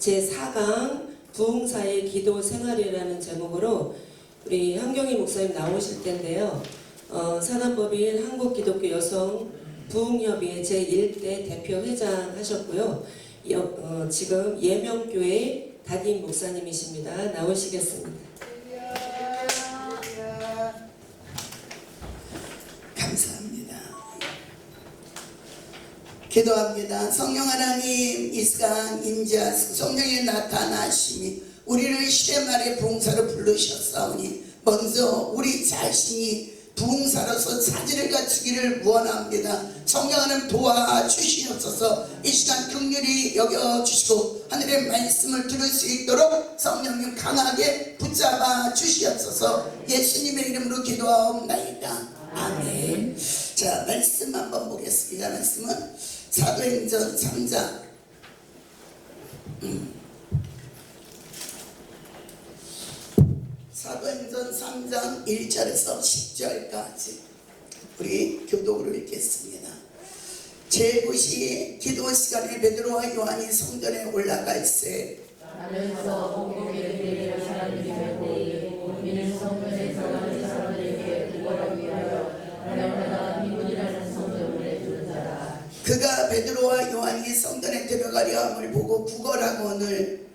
제4강 부흥사의 기도 생활이라는 제목으로 우리 한경희 목사님 나오실 텐데요. 사단법인 한국기독교 여성 부흥협의회 제1대 대표회장 하셨고요. 지금 예명교회 담임 목사님이십니다. 나오시겠습니다. 감사합니다. 기도합니다. 성령 하나님, 이 시간 임재하시고 성령의 나타나심이 우리를 시대 말의 부흥사로 부르셨사오니 먼저 우리 자신이 부흥사로서 자질을 갖추기를 원합니다. 성령 하나님 도와주시옵소서. 이 시간 긍휼히 여겨주시고 하늘의 말씀을 들을 수 있도록 성령님 강하게 붙잡아 주시옵소서. 예수님의 이름으로 기도하옵나이다. 아멘. 자, 말씀 한번 보겠습니다. 말씀은 사도행전 3장 사도행전 3장 1절에서 10절까지 우리 교독으로 읽겠습니다. 제9시 기도 시간에 베드로와 요한이 성전에 올라가 있으되 하면서 본국에 들리는 사람들이 되고 이는 성전에서 많은 사람들에게 구걸하기 위하여 하나님나라 비문이라는 성전문에 두는 자라. 그가 베드로와 요한이 성전에 들어가려 함을 보고 구걸하거늘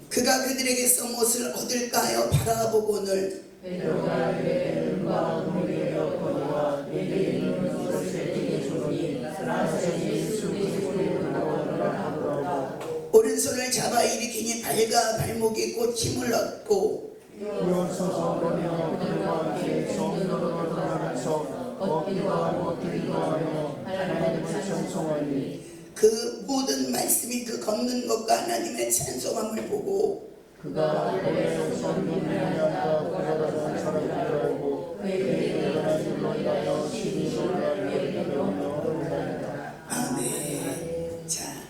그가 그들에게서 무엇을 얻을까 하여 바라보거늘 베드로가 그에게 눈과 눈을 열었거니와 내게 있는 것을 내게 주니 나서 예수 그리스도의 이름으로 하더라. 오른손을 잡아 일으키니 발과 발목이 곧 힘을 얻고 일어서서 그러며 그들과 함께 성전으로 들어가면서 걷기도 하고 뛰기도 하며 하나님을 찬송하니 그 모든 말씀이 그 걷는 것과 하나님의 찬송함을 보고 그가 거기에서 선민을 하였다 돌아가던 사람들을 알고 그에게 일어나심으로 인하여 신이 놀라며 여기며 놀라니라. 아멘. 자,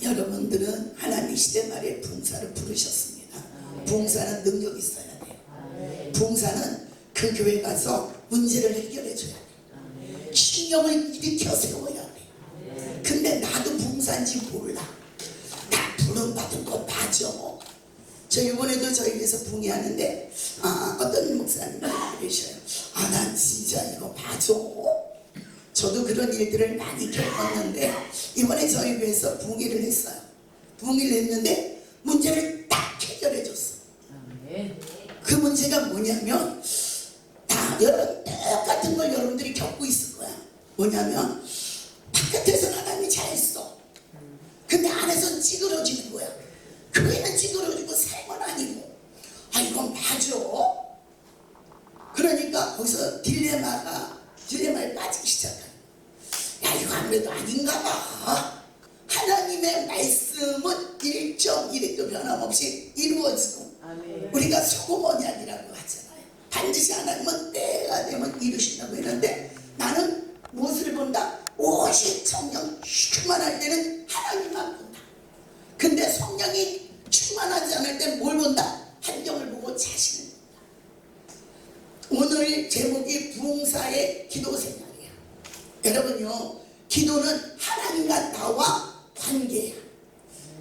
여러분들은 하나님 시대 말에 부흥사를 부르셨습니다. 부흥사는 능력이 있어야 돼요. 부흥사는 그 교회 가서 문제를 해결해 줘야 돼요. 신경을 일으켜 세워야 돼. 근데 나도 부흥사인지 몰라. 나 부름받은 거 맞아. 저 이번에도 저희 교회에서 부흥회하는데 어떤 목사님이 그러셔요. 난 진짜 이거 맞아. 저도 그런 일들을 많이 겪었는데 이번에 저희 교회에서 부흥회를 했어요. 부흥회를 했는데 문제를 딱 해결해 줬어. 그 문제가 뭐냐면 여러분 똑같은 걸 여러분들이 겪고 있을 거야. 뭐냐면 바깥에서는 하나님이 잘했어. 근데 안에서는 찌그러지는 거야. 교회는 찌그러지고 삶은 아니고. 이건 맞아. 그러니까 거기서 딜레마에 빠지기 시작해. 이거 아무래도 아닌가 봐. 하나님의 말씀은 1.1도 변함없이 이루어지고 우리가 소금 언약이라고 하잖아요. 반드시 하나님은 때가 되면 이루신다고 했는데 나는 무엇을 본다? 오직 성령 충만할 때는 하나님만 본다. 근데 성령이 충만하지 않을 때 뭘 본다? 환경을 보고 자신을 본다. 오늘 제목이 부흥사의 기도 생활이야. 여러분요, 기도는 하나님과 나와 관계야.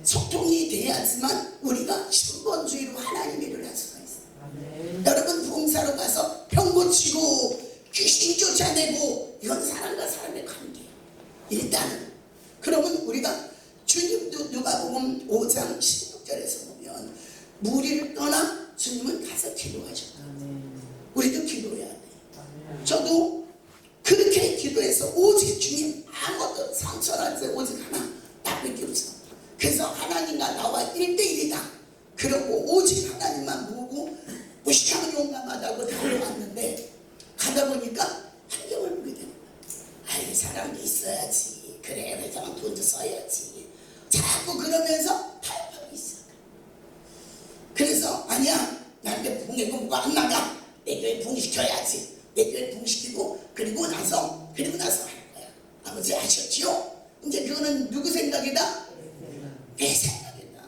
소통이 돼야지만 우리가 신본주의로 하나님 일을 할 수가 있어요. 여러분 부흥사로 가서 병 고치고 귀신 쫓아내고 이건 사람과 사람의 관계예요. 일단은 그러면 우리가 주님도 누가복음 5장 16절에서 보면 무리를 떠나 주님은 가서 기도하셨다. 우리도 기도해야 돼. 저도 그렇게 기도해서 오직 주님 아무것도 상처나지 오직 하나 나밖에 없어. 그래서 하나님과 나와 1대1이다. 그러고 오직 하나님만 보고 무식하고 용감하다고 달려왔는데 가다 보니까 환경을 보게 되는 거야. 사람이 있어야지. 그래 회장은 돈도 써야지. 자꾸 그러면서 타협하고 있어. 그래서 아니야. 나한테 부흥회 공부가 안 나가. 내 교회 부흥시켜야지. 내 교회 부흥시키고 그리고 나서 할 거야. 아버지 아셨지요? 이제 그거는 누구 생각이다? 내 생각이다.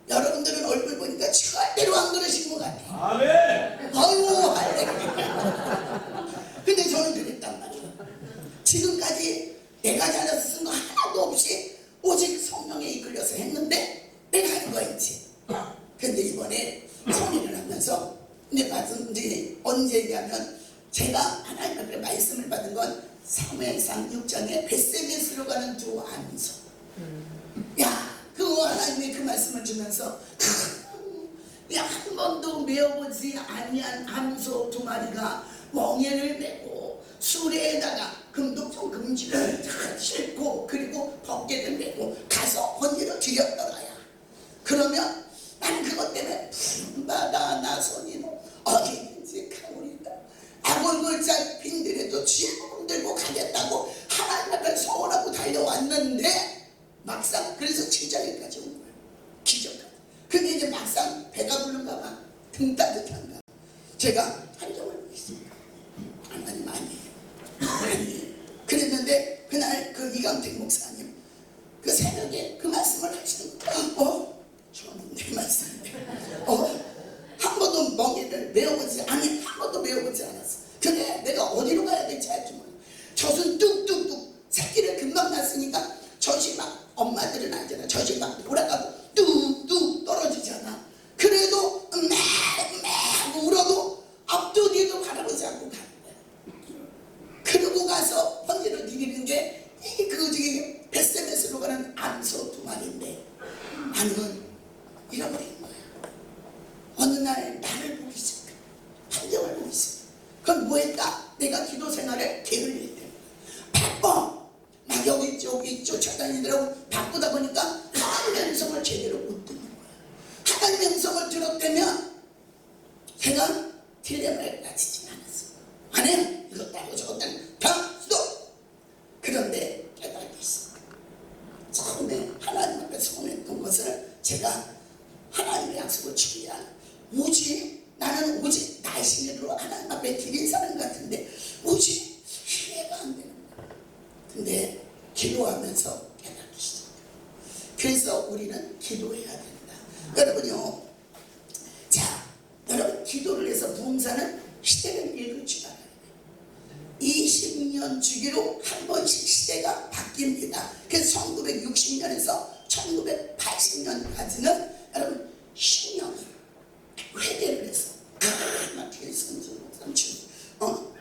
여러분들은 얼굴 보니까 절대로 안 그러신 것 같아. 아멘. 아유 할렐루야. 근데 저는 그랬단 말이에요. 내가 잘해서 쓴 거 하나도 없이 오직 성령에 이끌려서 했는데 내가 한 거였지. 근데 이번에 성인을 하면서 이제 언제냐면 제가 하나님 앞에 말씀을 받은 건 사무엘상 6장에 벳세메스로 가는 두 암소. 야, 그 하나님이 그 말씀을 주면서 한 번도 메어보지 아니한 암소 두 마리가 멍에를 메고 수레에다가 금독성 금지를 싣고 그리고 벗개를 메고 가서 번제로 드렸더라야. 그러면 난 그것 때문에 푸른바다 나선이 어디든지 가오리다. 아골골짝 빈들에도 쥐몸 들고 가겠다고 하나님 앞에 서원하고 달려왔는데 막상 그래서 7장에까지 온 거야. 기적하다. 근데 이제 막상 배가 부른가 봐. 등 따뜻한가. 제가 한정을 보겠습니다. 하나님 아니에요. 그랬는데 그날 그 이강택 목사님 그 새벽에 그 말씀을 하시는 거예요. 저는 내 말씀인데 한 번도 멍에를 메어보지 아니 한 번도 메어보지 않았어. 근데 내가 어디로 가야 될지 알지 몰라. 젖은 뚝뚝뚝 새끼를 금방 낳았으니까 젖이 막 엄마들은 알잖아. 젖이 막 돌아가고 뚝뚝 떨어지잖아. 그래도 매 하고 울어도 앞도 뒤도 바라보지 않고 가는 거야. 그러고 가서 번제로 드리는 게 그 중에 벳세메스로 가는 암소 두 마리인데 나는 잃어버린 거야. 어느 날 나를 보기 시작해. 판정을 보기 시작해. 그럼 뭐 했다? 내가 기도 생활에 게을릴 때 바빠. 막 여기 저기 쫓아다니더라고. 바쁘다 보니까 하나님의 음성을 제대로 못 듣는 거야. 하나님의 음성을 들었다면 제가 딜레마에 빠지진 않았어. 안 해요. 이것 따고 저것 따고 다 수도. 그런데 깨달음이 있어. 처음에 하나님 앞에 서원했던 것을 제가 하나님의 약속을 지키지 않아. 나는 오직 나의 신뢰로 하나님 앞에 드린 사람 같은데 오직 이해가 안 되는 거야. 근데 기도하면서 깨닫기 시작해. 그래서 우리는 기도해야 된다. 여러분요, 자, 여러분 기도를 해서 부흥사는 시대를 읽을 줄 알아야 돼. 20년 주기로 한 번씩 시대가 바뀝니다. 그래서 1960년에서 1980년까지는 여러분 신령이 회개를 해서 막 뒤에 선수 삼촌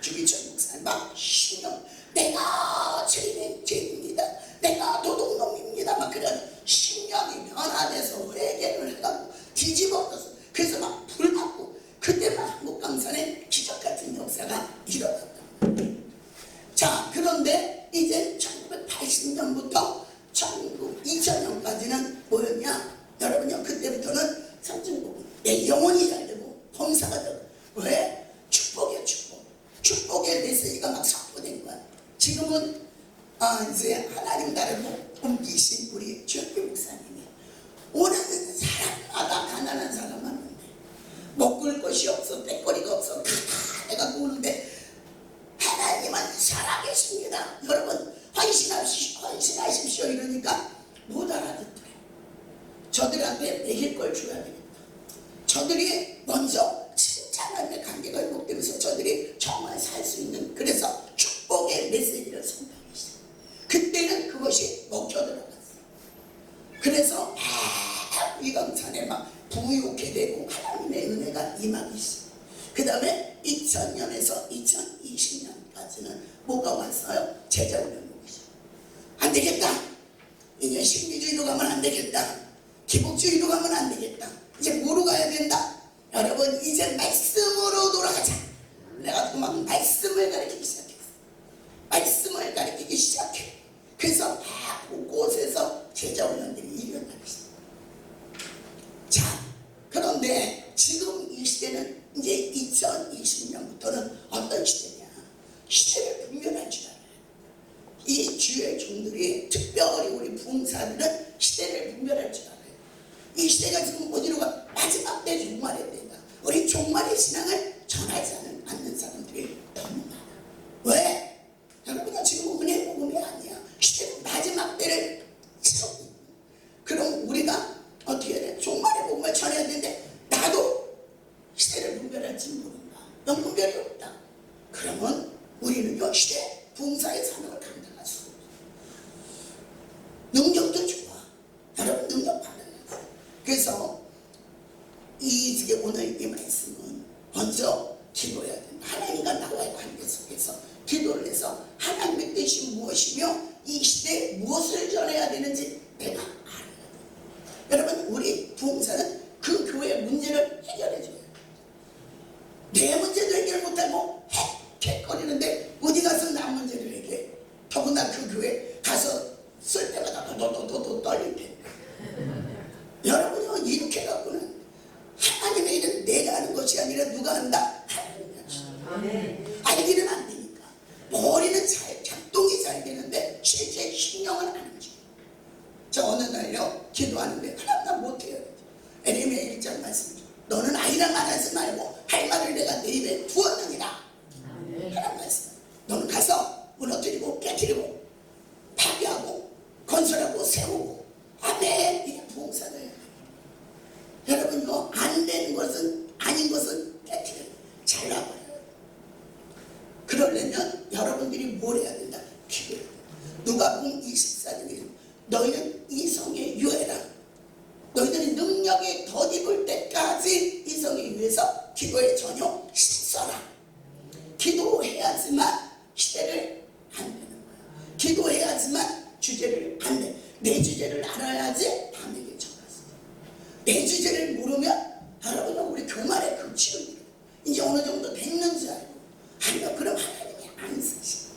주기철 목사님 막 신령 내가 죄인입니다. 내가 도둑놈입니다. 막 그런 신령이 변화돼서 회개를 해가지고 뒤집어져서 그래서 막 불받고 그때만 한국 강산에 기적 같은 역사가 일어났다. 자, 그런데 이제 1980년부터 2000년까지는 뭐였냐? 여러분요, 그때부터는 삼중복음 내 영혼이 잘 되고 범사가 되고 왜? 축복이야 축복. 축복의 메시지가 막 선포된 거야. 지금은 이제 하나님 나라로 옮기신 우리 주혁기 목사님이 오는 사람마다 가난한 사람 많은데 먹을 것이 없어 뺄거리가 없어 가다해갖고 오는데 하나님은 살아계십니다. 여러분 헌신하십시오 이러니까 못 알아듣더래. 저들한테 먹일 걸 줘야 되겠다. 저들이 먼저 칭찬하는 관계가 회복되면서 저들이 정말 살 수 있는 그래서 축복의 메시지를 선포하기 시작. 그때는 그것이 먹혀 들어갔어. 그래서 위강산에 막 부유케 되고 하나님의 은혜가 임하기 시작. 그 다음에 2000년에서 2020년까지는 뭐가 왔어요? 제자훈련 오기 시작. 안 되겠다. 이제 신비주의로 가면 안 되겠다. 기복주의로 가면 안 되겠다. 이제 뭐로 가야 된다? 여러분 이제 말씀으로 돌아가자. 내가 또 막 말씀을 가르치기 시작했어. 말씀을 가르치기 시작해. 그래서 곳곳에서 제자훈련들이 일어나기 시작. 자, 그런데 지금 이 시대는 이제 2020년부터는 어떤 시대냐? 시대를 분별할 줄 알아요. 이 주의 종들이 특별히 우리 부흥사들은 시대를 분별할 줄 알아요. 이 시대가 지금 어디로 가? 마지막 때 종말의 때다. 우리 종말의 신앙을 전하지 않는 사람들이 너무 많아. 왜? 여러분은 지금 은혜 복음이 아니야. 시대는 마지막 때를 치르고 있는. 그럼 우리가 어떻게 해야 돼? 종말의 복음을 전해야 되는데 나도 시대를 분별할지 모른다. 넌 분별이 없다. 그러면 우리는 이 시대 부흥사의 사명을 감당할 수 없어. 능력도 좋아. 여러분 능력 받아야 돼. 그래서 이게 오늘 이 말씀은 먼저 기도해야 된다. 하나님과 나와의 관계 속에서 기도를 해서 하나님의 뜻이 무엇이며 이 시대에 무엇을 전해야 되는지 내가 알아야 돼. 여러분 우리 부흥사는 그 교회의 문제를 해결해 줘요. 내 문제도 해결 못하고 헥헥거리는데 어디 가서 남 문제를 해결해. 더구나 그 교회 가서 쓸 때마다 도도도도 떨릴 텐데. 여러분요 이렇게 갖고는 하나님의 일은 내가 하는 것이 아니라 누가 한다? 하나님이 하시는. 알기는 안 되니까. 머리는 잘 작동이 잘 되는데 실제 신령은 안 움직여. 저 어느 날요 기도하는데 하나 못해요. 에레미야 1장 말씀. 너는 아이랑 말하지 말고 할 말을 내가 내 입에 부었느니라. 하나님 말씀. 너는 가서 무너뜨리고 깨뜨리고 파괴하고 건설하고 세우고 아멘. 이게 부흥사를. 여러분요 안 되는 것은 아닌 것은 깨뜨려 잘라버려요. 그러려면 여러분들이 뭘 해야 된다? 기도해야 된다. 누가복음 24장에 너희는 이성에 유해라. 너희들이 능력이 덧입을 때까지 이성에 유해서 기도에 전혀 힘써라. 기도해야지만 시대를 안 되는 거야. 기도해야지만 주제를 안 돼. 내 주제를 알아야지 남에게 전하지. 내 주제를 모르면 여러분은 우리 교만의 극치를 모르고 이제 어느 정도 됐는 줄 알고 아니면 그럼 하나님이 안 쓰시고.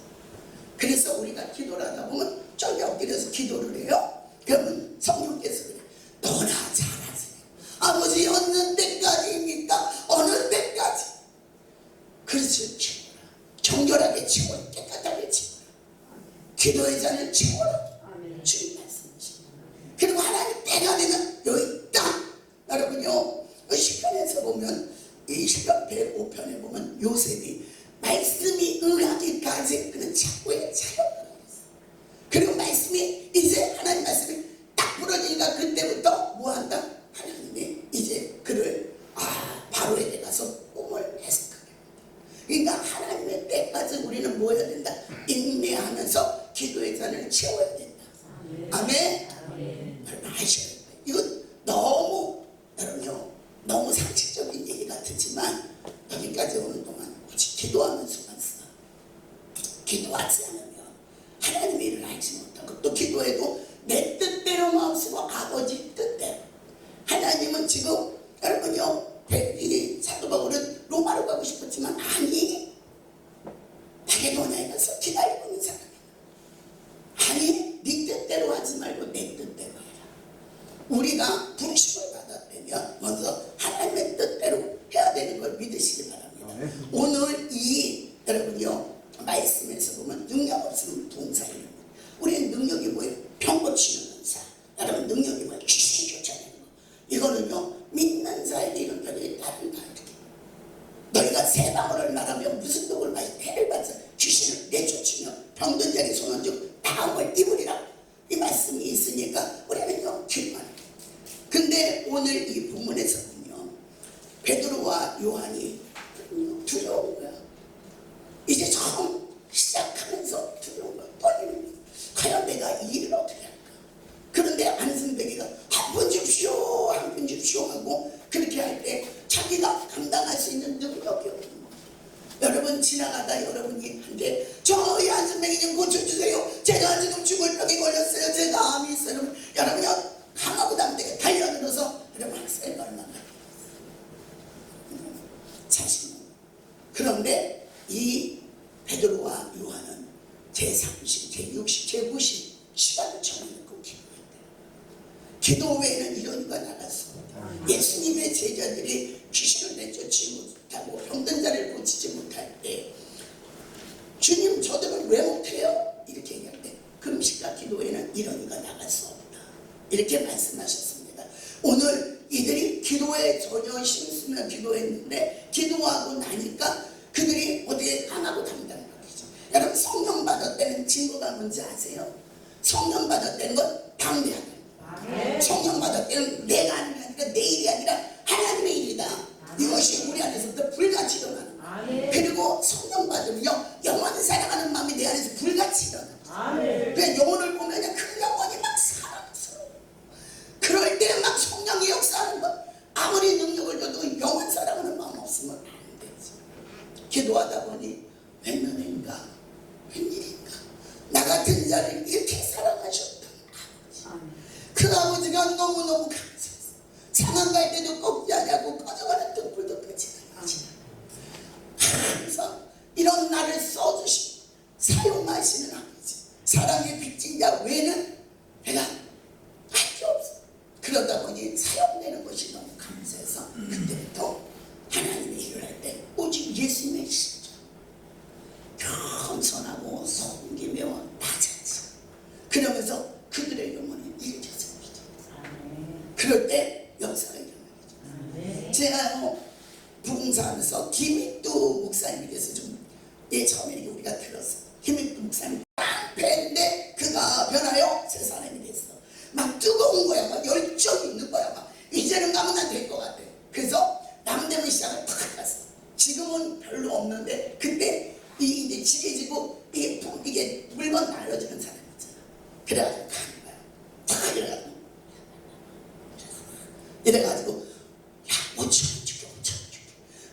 그래서 우리가 기도를 하다 보면 저기 엎드려서 기도를 해요. 그러면 성령께서 그래 너나 잘하세요. 아버지 어느 때까지입니까? 어느 때까지. 그렇지 채워라. 정결하게 채워라. 깨끗하게 채워라. 기도의 잔을 채워라. 주님 말씀이십니다. 그리고 하나님 때가 되면 여기 딱 여러분요 시편에서 보면 이 시편 105편에 보면 요셉이 말씀이 응하기까지 그는 착고에 차였다고 했어요. 그리고 말씀이 이제 하나님 말씀이 딱 부러지니까 그때부터 뭐한다? 하나님이 이제 그를 바로에게 가서 꿈을 해석하게 합니다. 그러니까 하나님의 때까지 우리는 뭐 해야 된다? 인내하면서 기도의 잔을 채워야 된다. 아멘. 여러분 아셔야 돼요. 이건 너무 여러분요 너무 상식적인 얘기 같지만 여기까지 오는 동안 오직 기도하면서만 써. 기도하지 않으면 하나님의 일을 알지 못하고 또 기도해도 내 뜻대로 마음쓰고 아버지 뜻대로. 하나님은 지금 여러분요 이 사도 바울은 로마로 가고 싶었지만 아니 마게도냐에 가서 기다리고 있는 사람이야. 아니 네 뜻대로 하지 말고 내 뜻대로 해라. 우리가 부르심을 받았다면 먼저 하나님의 뜻대로 해야 되는 걸 믿으시기 바랍니다. 오늘 이 여러분요 말씀에서 보면 능력 없으면 동사예요. 우리의 능력이 뭐예요? 병 고치는 은사. 여러분 능력이 뭐예요? 귀신 쫓아내는 거. 이거는요 믿는 자에게 이런 별이 다른다. 너희가 새 방울을 말하면 무슨 독을 마시 해를 받아 귀신을 내쫓으며 병든 자리 손은 즉 다음을 입으리라. 이 말씀이 있으니까 우리는요 기도하는 거예요. 근데 오늘 이 본문에서 보면 베드로와 요한이 두려운 거야. 이제 처음 시작하면서 두려운 거야. 떨리는 거야. 과연 내가 이 일을 어떻게 할까? 그런데 안승배기가 한 번 줍시오 한 번 줍시오 하고 그렇게 할 때 자기가 감당할 수 있는 능력이 없는 거야. 여러분 지나가다 여러분이 한데 저희 안승배기 좀 고쳐주세요. 제가 지금 죽을 병이 걸렸어요. 제가 암이 있어요. 여러분요 강하고 담대게 달려들어서 여러분 학생이 얼마나 자신은. 그런데 이 베드로와 요한은 제30, 제60, 제90 시간을 정해놓고 기도했대요. 기도 외에는 이런 거 나갔습니다. 예수님의 제자들이 귀신을 내쫓지 못하고 병든 자를 고치지 못할 때 주님 저들은 왜 못해요? 이렇게 얘기할 때 금식과 기도에는 이런 이가 나갈 수 없다. 이렇게 말씀하셨습니다. 오늘 이들이 기도에 전혀 힘쓰며 기도했는데 기도하고 나니까 그들이 어디에 강하고 담당한 거죠. 여러분 성령 받았다는 증거가 뭔지 아세요? 성령 받았다는 건 담대하다. 성령 받았다는 내가 하는 게 아니라 내 일이 아니라 하나님의 일이다. 이것이 우리 안에서부터 불같이 일어나는. 그리고 성령 받으면요 영원히 사랑하는 마음이 내 안에서 불같이 일어나. 그냥 영혼을 보면 그 영혼이 막 기도하다 보니 웬일인가 나 같은 자를 이렇게 사랑하셨던 아버지. 그 아버지가 너무너무 감사했어. 상한 갈 때도 꺾지 않냐고 꺼져가는 등불도 끄지 않지. 항상 이런 나를 써주시고 사용하시는 아버지. 사랑의 빚진 자 외에는 내가 할 게 없어. 그러다 보니 사용되는 것이 너무 감사해서 그때부터 하나님의 일을 할 때 오직 예수님의 신자 겸손하고 섬기며 낮아지. 그러면서 그들의 영혼을 일으켰습니다. 그럴 때 역사가 일어나죠. 제가 부흥사하면서 김익두 목사님께서 좀 처음에 우리가 들었어요. 김익두 목사님 팬데 그가 변하여 새 사람이 됐어. 막 뜨거운 거야. 막 열정이 있는 거야. 막 이제는 가면 안 될 것 같아. 그래서 남대문 시장을 탁 갔어. 지금은 별로 없는데 그때 이제 지게지고 이게 물건 날려주는 사람 있잖아. 그래가지고 가는 거야. 탁 이래가지고 야 5,000원 줄게 5,000원 줄게.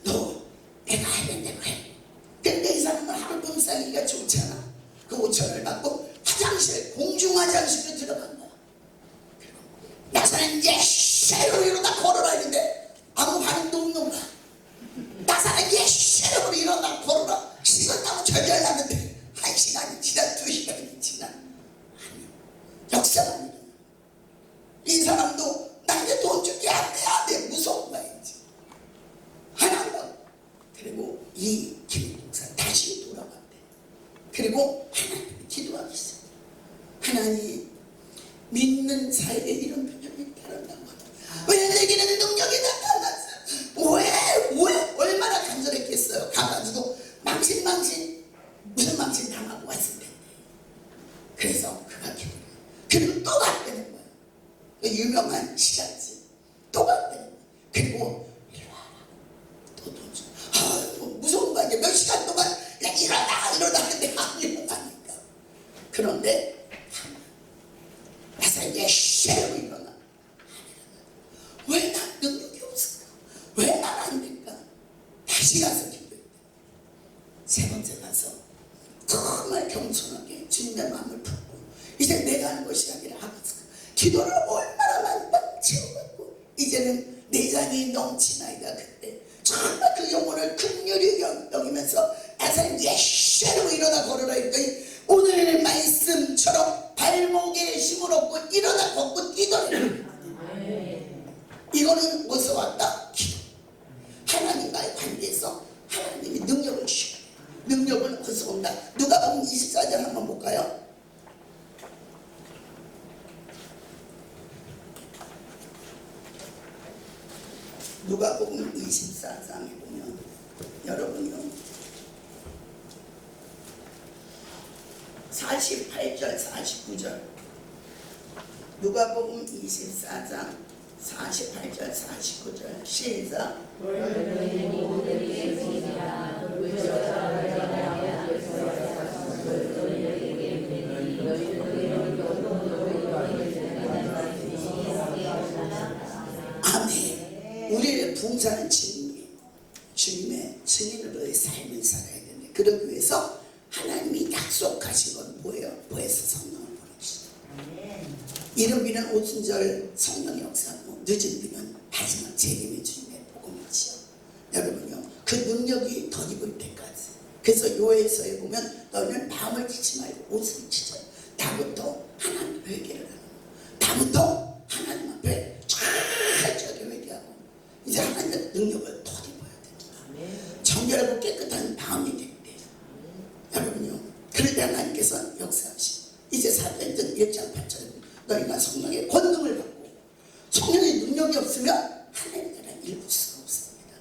너 내가 하면 대로 해. 근데 이 사람은 하루 봉사하기가 좋잖아. 그 5,000원을 받고 화장실 공중화장실에 들어간 거야. 나사는 예시로 일어나 걸어라 했는데 아무 반응도 없는 거야. 나사는 예시로 일어나 걸어라. 식었다고 절절났는데 1시간이 지나 2시간이 지나 역사가 일어나. 이 사람도 나한테 돈 줄게 안 돼 무서운 거야 이제. 하나가 그리고 이 김동사 다시 돌아갔대. 그리고 하나님이 기도하기 시작해. 하나님 믿는 사이에 이런 능력이 따른다고 하다. 왜 내게는 능력이 나타났어? 왜 얼마나 간절했겠어요. 가가지고 망신 무슨 망신 당하고 왔을 텐데. 그래서 그가 기도해. 그리고 또 갔다는 거야. 그 유명한 시간지 또 갔다는 거야. 그리고 일어나라. 또 돈 줘. 무서운 거 아니야. 몇 시간 동안 야 일어나는데 안 일어나니까. 그런데 나사 예시로 일어나. 왜 난 능력이 없을까? 왜 난 안 될까? 다시 가서 기도했대. 세 번째 가서 정말 겸손하게 주님의 마음을 품고 이제 내가 하는 것이 아니라 아버지가 기도를 얼마나 만딱 채워갖고 이제는 내장이 넘치나이다. 그때 정말 그 영혼을 긍휼히 여기면서 나사는 예시로 일어나 걸어라 했더니 오늘 말씀처럼 발목에 힘을 얻고 일어나 걷고 뛰더래. 이거는 어디서 왔다? 기도. 하나님과의 관계에서 하나님이 능력을 주셔요. 능력은 어디서 온다? 누가복음 24장 한번 볼까요? 누가복음 24장에 보면 여러분요 48절 49절 누가복음 24장 48절 49절 시작. 아멘. 우리의 부흥사는 주님의 증인으로의 삶을 살아야 되는데 그러기 위해서 하나님이 약속하신 건 뭐예요? 보혜사 성령을 보내주시다. 이른 비는 오순절 성령의 역사고 늦은 비는 마지막 재림의 주님의 복음이지요. 여러분요 그 능력이 덧입을 때까지. 그래서 요에서에 보면 너는 마음을 치지 말고 옷을 치자. 나부터 하나님 회개를 하는 거. 나부터 하나님 앞에 철저하게 회개하고 이제 하나님의 능력을 덧입어야 됩니다. 정결하고 깨끗한 마음이 될 때 여러분요 그럴 때 하나님께서 역사하시고 이제 사도행전 1장 8절에 너희가 성령의 권능을 받고 성령의 능력이 없으면 하나님 나라를 이룰 수가 없습니다.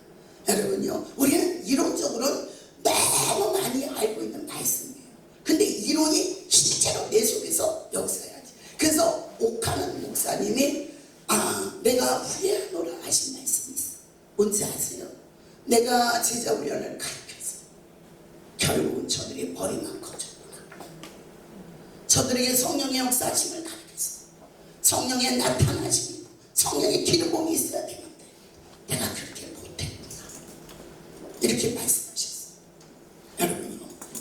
여러분요 우리는 이론적으로는 너무 많이 알고 있는 말씀이에요. 근데 이론이 실제로 내 속에서 역사해야지. 그래서 옥하는 목사님이 내가 후회하노라 하신 말씀이 있어. 뭔지 아세요? 내가 제자 훈련을 가르쳐서 결국은 저들이 머리만 커졌구나. 저들에게 성령의 역사하심을 가르쳤어. 성령의 나타나심, 성령의 기름붐이 있어야 되는데 내가 그렇게 못했구나. 이렇게 말씀하셨어.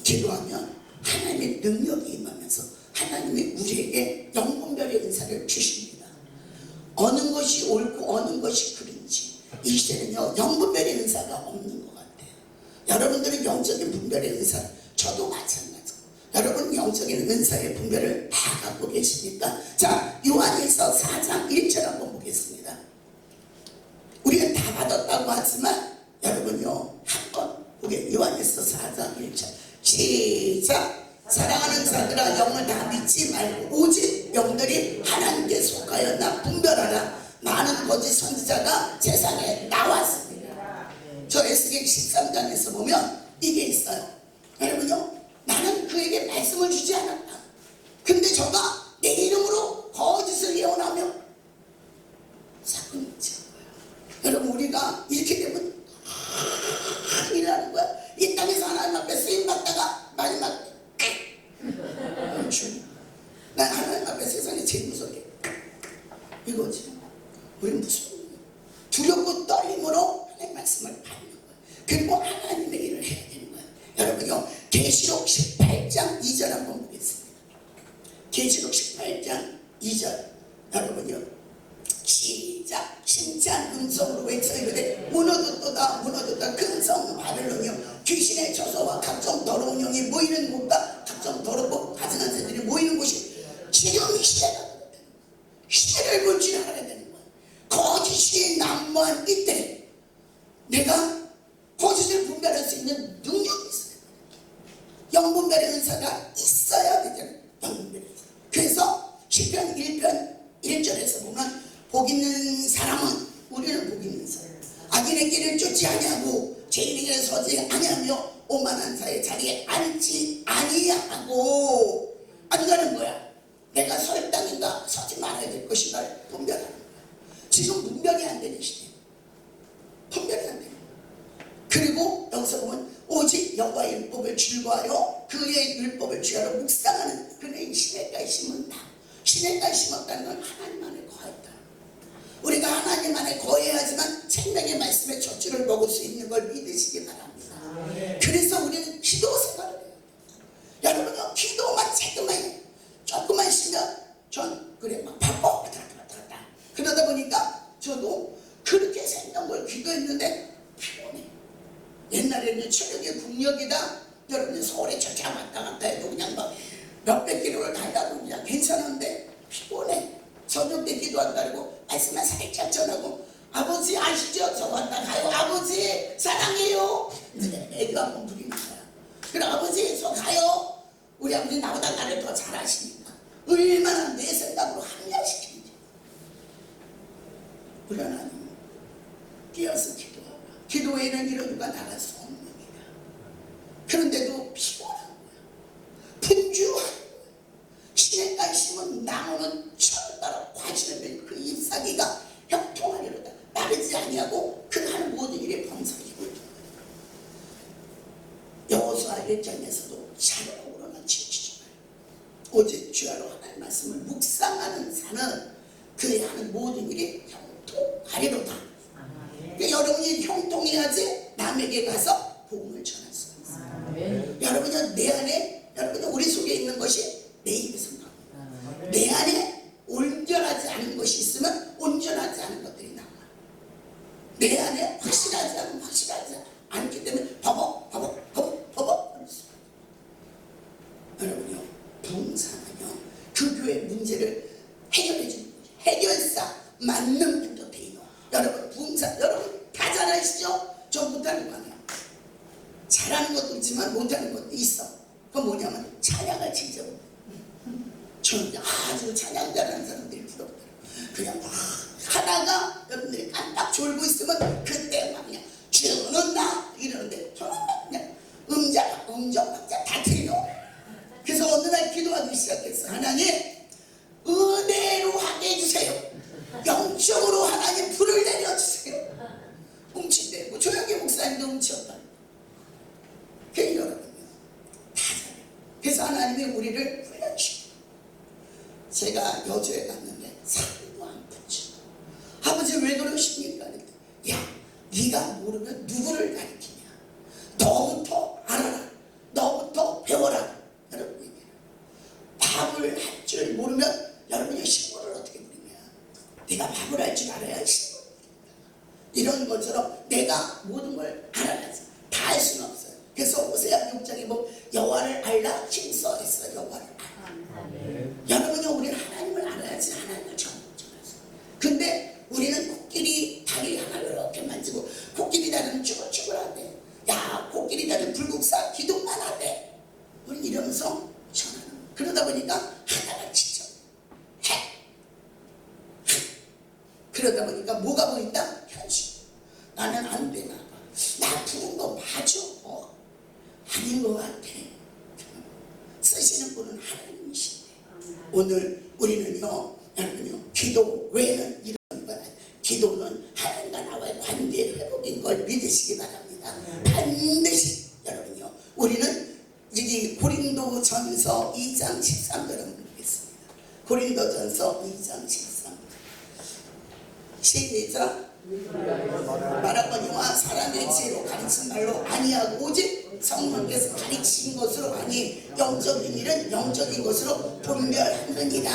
기도하면 하나님의 능력이 임하면서 하나님이 우리에게 영분별의 은사를 주십니다. 어느 것이 옳고 어느 것이 그른지 이 시대는요 영분별의 은사가 없는 것 같아요. 여러분들은 영적인 분별의 은사, 저도 마찬가지. 여러분 영적인 은사의 분별을 다 갖고 계십니까? 자, 요한일서 4장 1절 한번 보겠습니다. 우리는 다 받았다고 하지만 여러분요 한번 보게. 요한일서 4장 1절 시작. 사랑하는 자들아 영을 다 믿지 말고 오직 영들이 하나님께 속하였나 분별하라. 많은 거짓 선지자가 세상에 나왔습니다. 저 에스겔 13장에서 보면 이게 있어요. 여러분요 나는 그에게 말씀을 주지 않았다. 근데 저가 내 이름으로 거짓을 예언하며 사건이 있지 거예요. 여러분 우리가 이렇게 되면 이라는 거야. 이 땅에서 하나님 앞에 쓰임받다가 마지막 난 하나님 앞에 세상에 제일 무섭게 이거지. 우리는 무서워. 두렵고 떨림으로 하나님의 말씀을 받는 거야. 그리고 하나님의 일을 해야 되는 거야. 여러분요 계시록 18장 2절 한번 보겠습니다. 계시록 18장 2절 여러분요 시작. 심찬 음성으로 외쳐 이르되 무너졌도다 무너졌다 근성 바벨론이요 귀신의 저소와 각종 더러운 영이 모이는 곳과 각종 더럽고 가증한 새들이 모이는 곳이 지금 이 시대가 시대를 문진하게 되는 거야. 거짓이 난무한 이때 내가 거짓을 분별할 수 있는 능력이 있어요. 영분별의 은사가 있어야 되잖아요. 영분별의 은사. 그래서 시편 1편 1절에서 보면 복 있는 사람은 우리는 복 있는 사람 악인의 길을 쫓지 아니하고 죄인의 길에 서지 아니하며 오만한 자의 자리에 앉지 아니하고 안가는 거야. 내가 설 땅인가 서지 말아야 될 것인가를 분별하는 거야. 지금 분별이 안 되는 시대. 분별이 안 되는 거야. 그리고 여기서 보면 오직 여호와의 율법을 즐거워하여 그의 율법을 취하러 묵상하는 그의 시냇가에 심은다. 시냇가에 심었다는 건 하나님 안에 거했다. 우리가 하나님 안에 거해야지만 생명의 말씀의 젖줄을 먹을 수 있는 걸 믿으시기 바랍니다. 그래서 우리는 기도 생활을 해요. 여러분요 기도만 조금만 쉬면 전 그래 막 바빠 왔다 갔다 그러다 보니까 저도 그렇게 생긴 걸 기도했는데 피곤해. 옛날에는 체력이 국력이다. 여러분이 서울에 저차 왔다 갔다 해도 그냥 막 몇백 킬로를 달려도 그냥 괜찮은데 피곤해. 저녁 때 기도한다고 말씀만 살짝 전하고 아버지 아시죠? 저 왔다 가요. 아버지 사랑해요. 이제 애교 한번 부리는 거야. 그래 아버지 저 가요. 우리 아버지 나보다 나를 더 잘하시니까 얼마나 내 생각으로 합리화시키는지. 우리 하나님 깨어서 기도하라. 기도 외에는 이런 누가 나갈 수 없는 일이야. 그런데도 피곤한 거야. 분주한 거야. 시냇가에 심은 나무는 철 따라 과실을 그 잎사귀가 형통하리로다. 마르지 아니하고 그 하는 모든 일에 범사이고 있다. 여호수아 1장에서도 자력으로는 지키지 말고 오직 주야로 하나님의 말씀을 묵상하는 자는 그의 하는 모든 일이 형통하리로다. 그러니까 여러분이 형통해야지 남에게 가서 복음을 전할 수 있어요. 여러분은 내 안에 여러분은 우리 속에 있는 것이 내 입에서 나옵니다. 내 안에 온전하지 않은 것이 있으면 온전하지 않은 것들이 나와요. 내 안에 확실하지 않기 때문에 버벅 여러분요 부흥사는요 그 교회 문제를 해결해 주는 거죠. 해결사 맞는 엔터테이너. 여러분 부흥사 여러분 다 잘 아시죠? 저 못하는 거 아니에요. 잘하는 것도 있지만 못하는 것도 있어. 그건 뭐냐면 찬양을 진짜 못해. 저는 아주 찬양 잘하는 사람들이 부럽더라고요. 그냥 막 하다가 여러분들이 깜빡 졸고 있으면 그때 막 그냥 주는 나 이러는데 저는 막 그냥 음정박자 다 틀려. 그래서 어느 날 기도하기 시작했어. 하나님 은혜로 하게 해주세요. 영적으로 하나님 불을 내려주세요. 훔친대고 조영기 목사님도 훔쳤다. 그게 여러분요 다 잘해요. 그래서 하나님이 우리를 훈련시켜요. 제가 여주에 갔는데 살도 안 붙여. 아버지 왜 그러십니까? 야 네가 모르면 누구를 가르치냐. 너부터 알아라. 너부터 4장 6장에 보면 여호와를 알라 힘써 했어. 여호와를 알라. 여러분이 우리는 하나님을 알아야지 하나님을 처음 알았어. 근데 우리는 코끼리 다리 하나를 이렇게 만지고 코끼리 다리는 쭈글쭈글하대. 야 코끼리 다리 불국사 기둥만 하대. 우리 이러면서 전하는. 그러다 보니까 하나가 지쳐. 그러다 보니까 뭐가 보인다? 현실. 나는 안 되나 봐. 나 부른 거 맞아. 아닌 것 같아. 쓰시는 분은 하나님이신데 오늘 우리는요, 여러분요, 기도 외에는 이런 건 기도는 하나님과 나와의 관계의 회복인 걸 믿으시기 바랍니다. 반드시 여러분요, 우리는 여기 고린도전서 2장 13절을 보겠습니다. 고린도전서 2장 13절 시작. 마라거니와 사람의 지혜로 가르친 말로 아니하고 오직 성령께서 가르친 것으로 아니 영적인 일은 영적인 것으로 분별하느니라.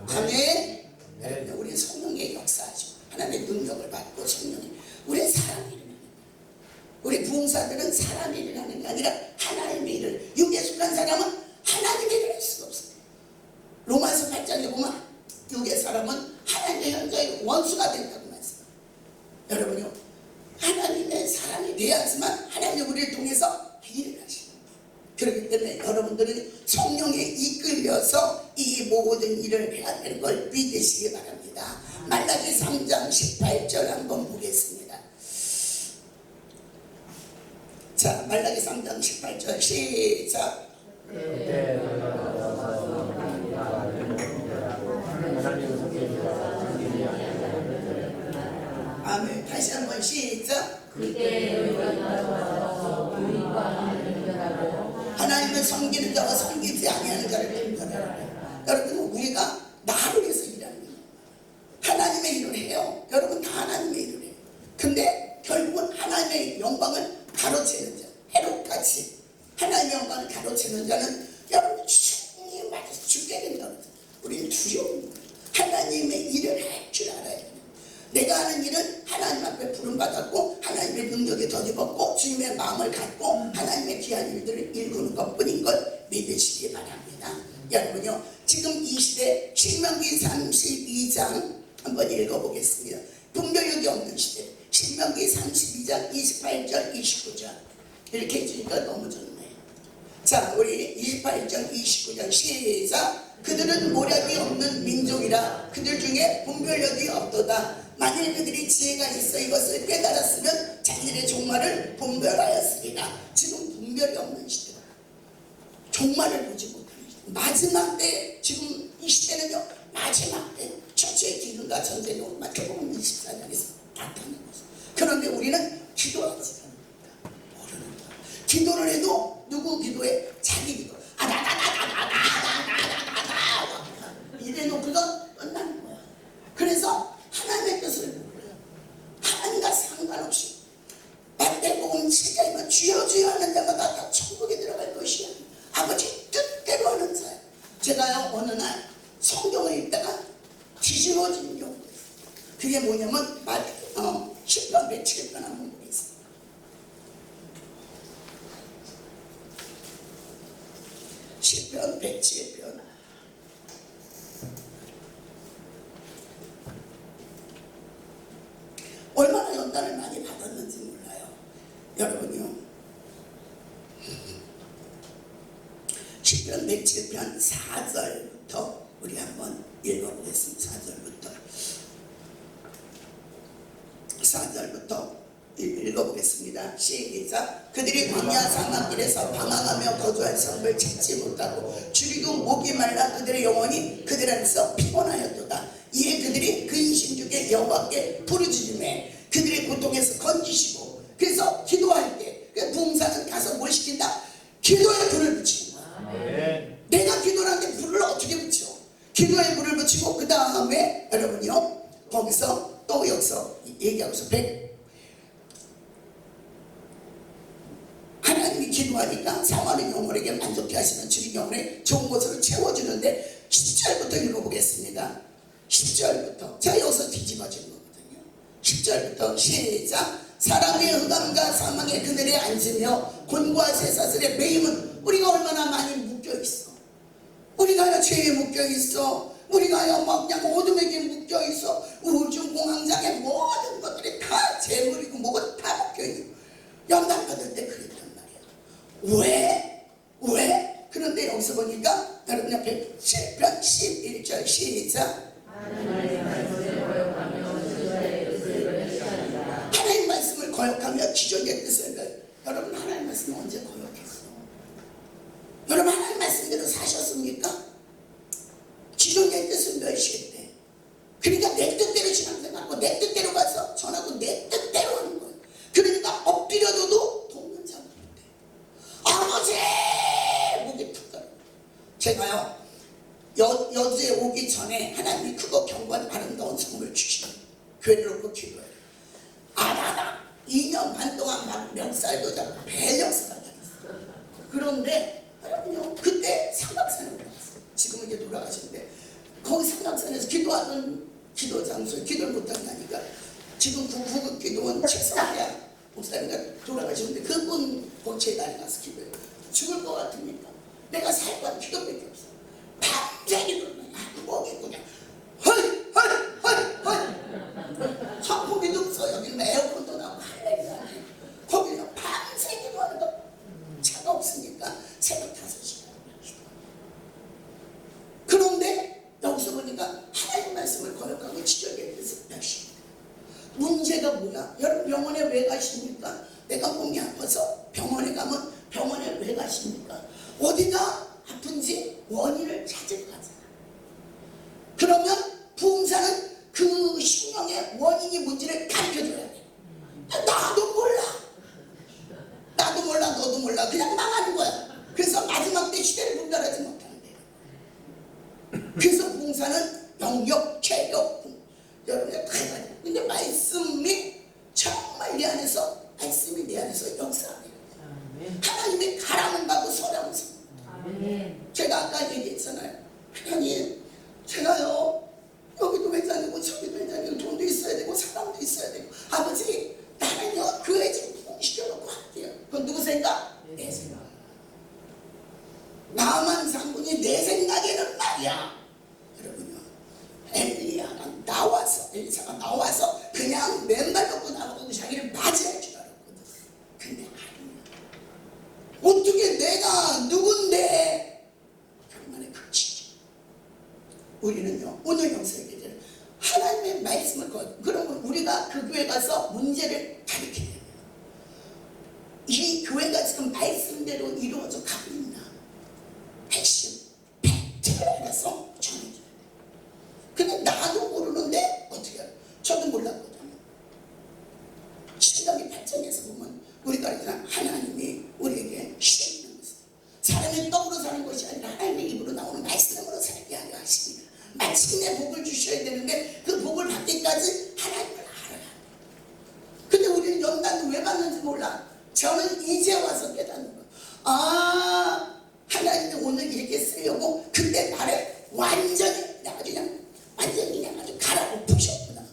아멘. 네. 우리 성령의 역사죠. 하나님의 능력을 받고 성령이 우리 사람 일을 우리 부흥사들은 사람 일을 하는 게 아니라 하나님의 일을 육에 속한 사람은 하나님의 일을 할 수가 없어요. 로마서 8장에 보면 육의 사람은 하나님의 현자의 원수가 된다고 말씀합니다. 여러분요, 하나님의 사람이 돼야지만 하나님이 우리를 통해서 일을 하십니다. 그렇기 때문에 여러분들은 성령에 이끌려서 이 모든 일을 해야 되는 걸 믿으시기 바랍니다. 말라기 3장 18절 한번 보겠습니다. 자, 말라기 3장 18절 시작. 아멘. 다시 한번 시작. 그때 너희가 나와서 우리와 하나님을 분별하고 하나님을 섬기는 자와 섬기지 아니하는 자를 분별하라. 여러분, 우리가 나를 위해서 일하는 거예요. 하나님의 일을 해요. 여러분 다 하나님의 일을 해요. 근데 결국은 하나님의 영광을 가로채는 자, 해롭같이 하나님의 영광을 가로채는 자는 여러분 죽음이 맞아서 죽게 된다는 거예요. 우리는 두려운 거예요. 하나님의 일을 할 줄 알아야 돼요. 내가 하는 일은 하나님 앞에 부름받았고 하나님의 능력에 덧입었고 주님의 마음을 갖고 하나님의 귀한 일들을 일구는 것뿐인 걸 믿으시기 바랍니다. 여러분요, 지금 이 시대 신명기 32장 한번 읽어보겠습니다. 분별력이 없는 시대 신명기 32장 28절 29절 이렇게 해주니까 너무 좋네요. 자, 우리 28절 29절 시작. 그들은 모략이 없는 민족이라 그들 중에 분별력이 없도다. 만일 그들이 지혜가 있어 이것을 깨달았으면 자기들의 종말을 분별하였으리라. 지금 분별이 없는 시대다. 종말을 보지 못하는 시대. 마지막 때, 지금 이 시대는요, 마지막 때 천주의 기근과 전쟁이 마태복음 24장에서 나타나는 거죠. 그런데 우리는 기도하지 않습니다. 모르는 거야. 기도를 해도 누구 기도해? 자기 기도. 이래놓고서 끝나는 거야. 그래서 하나님의 뜻을 몰라요. 하나님과 상관없이 마태복음 7장이면 주여 주여 하는 자마다 다 천국에 들어갈 것이야. 아버지 뜻대로 하는 자야. 제가요, 어느 날 성경을 읽다가 뒤집어진 경우가 있어요. 그게 뭐냐면 10편 107편 한번 보겠습니다. 10편 107편 얼마나 연단을 많이 받았는지 몰라요. 여러분요, 10편 107편 4절부터 우리 한번 읽어보겠습니다. 4절부터 읽어보겠습니다. 시작. 그들이 광야 사막길에서 방황하며 거주할 성을 찾지 못하고 줄이고 목이 말라 그들의 영혼이 그들 안에서 피곤하였도다. 이에 그들이 근심 중에 여호와께 부르짖으매 그들의 고통에서 건지시고. 그래서 기도할 때 부흥사는 가서 뭘 시킨다? 기도에 불을 붙이는 거야. 내가 기도를 하는데 불을 어떻게 붙여? 기도에 불을 붙이고 그 다음에 여러분요, 거기서 또 여기서 얘기하고서 하나님이 기도하니까 상하는 영혼에게 만족해 하시는 주의 영혼에 좋은 것으로 채워주는데 10절부터 읽어보겠습니다. 10절부터 제가 여기서 뒤집어진 거거든요. 10절부터 시작. 사람의 흑암과 사망의 그늘에 앉으며 곤고와 쇠사슬에 매임은 우리가 얼마나 많이 묶여있어. 우리가 죄에 묶여있어. 우리가 막 그냥 어둠에게 묶여있어. 우주 공황장애 모든 것들이 다 재물이고 뭐고 다 묶여있고 연단 받을 때 그랬단 말이야. 왜? 그런데 여기서 보니까 여러분 옆에 7편 11절 시작. 하나님 말씀을 거역하며 기존의 뜻을 여러분 하나님 말씀 언제 거역했어? 여러분 하나님 말씀대로 사셨습니까? 기존의 뜻은 멸시했대. 그러니까 내 뜻대로 신앙생활하고 내 뜻대로 가서 전하고 내 뜻대로 하는 거예요. 그러니까 엎드려도 돕는 자가 없대. 아버지 목이 탁 가요. 제가요 여주에 오기 전에 하나님이 크고 견고한 아름다운 선물을 주시는 교회를 놓고 기도해요. 나 2년 반 동안 막 멱살도 잡고 배역사가 되었어. 그런데 여러분요 그때 삼각산에 올라갔어요. 지금은 이제 돌아가셨는데 거기 삼각산에서 기도하던 기도 장소에 기도를 못한다니까 지금 그 구급 기도원 책상이야 목사님가 돌아가셨는데 그분 거기에 날이 가서 기도해요. 죽을 것 같으니까 내가 살 건 기도밖에 없어. 밤새 기도를 목이 그냥 헐 선풍기도 없어. 여기는 에어컨도 나고 할렐루야. 거기는 밤새 기도하는 거 차가 없으니까 새벽 5시간 그런데 여기서 보니까 하나님 말씀을 거역하고 지적에 대해서 멸시합니다. 문제가 뭐야? 여러분 병원에 왜 가십니까? 내가 몸이 아파서 병원에 가면 병원에 왜 가십니까? 어디가 아픈지 원인을 찾으러 가잖아. 그러면 부흥사는 그 신령의 원인이 뭔지를 가르쳐줘야 돼. 나도 몰라 너도 몰라 그냥 망하는 거야. 그래서 마지막 때 시대를 분별하지 못하는데 그래서 부흥사는 영역, 체력 여러분이 다 해가지고 근데 말씀이 정말 내 안에서 말씀이 내 안에서 역사하네요. 하나님이 가라면 가고 서라면 서. 제가 아까 얘기했잖아요. 하나님 제가요 여기도 회장이고 저기도 회장이고 돈도 있어야 되고 사람도 있어야 되고 아버지 나는요 교회 좀 시켜놓고 할게요. 그건 누구 생각? 내 생각. 나만 상분이 내 생각에는 말이야. 여러분요 엘리야가 나와서 그냥 맨발 놓고 나오고 자기를 맞이할 줄 알았거든. 근데 아니야. 어떻게 내가 누군데 그만의 극치지. 우리는요 오늘 영성에게 하나님의 말씀을 그러면 우리가 그 교회 가서 문제를 가르치게 돼요. 이 교회가 지금 말씀대로 이루어져 가고 있나 핵심 팩트를 알아서 전해줘야 돼. 근데 나도 모르는데 어떻게 알아? 저도 몰랐거든요. 신명기 8장에서 보면 우리가 알잖아. 하나님이 우리에게 시행하는 것은 사람의 떡으로 사는 것이 아니라 하나님의 입으로 나오는 말씀으로 살게 하려 하시니라. 마침내 복을 주셔야 되는데 그 복을 받기까지 하나님을 알아야 돼. 근데 우리는 연단을 왜 받는지 몰라. 저는 이제 와서 깨닫는 거야. 하나님이 오늘 이렇게 쓰려고 그때 나를 완전히 아주 갈아엎으셨구나.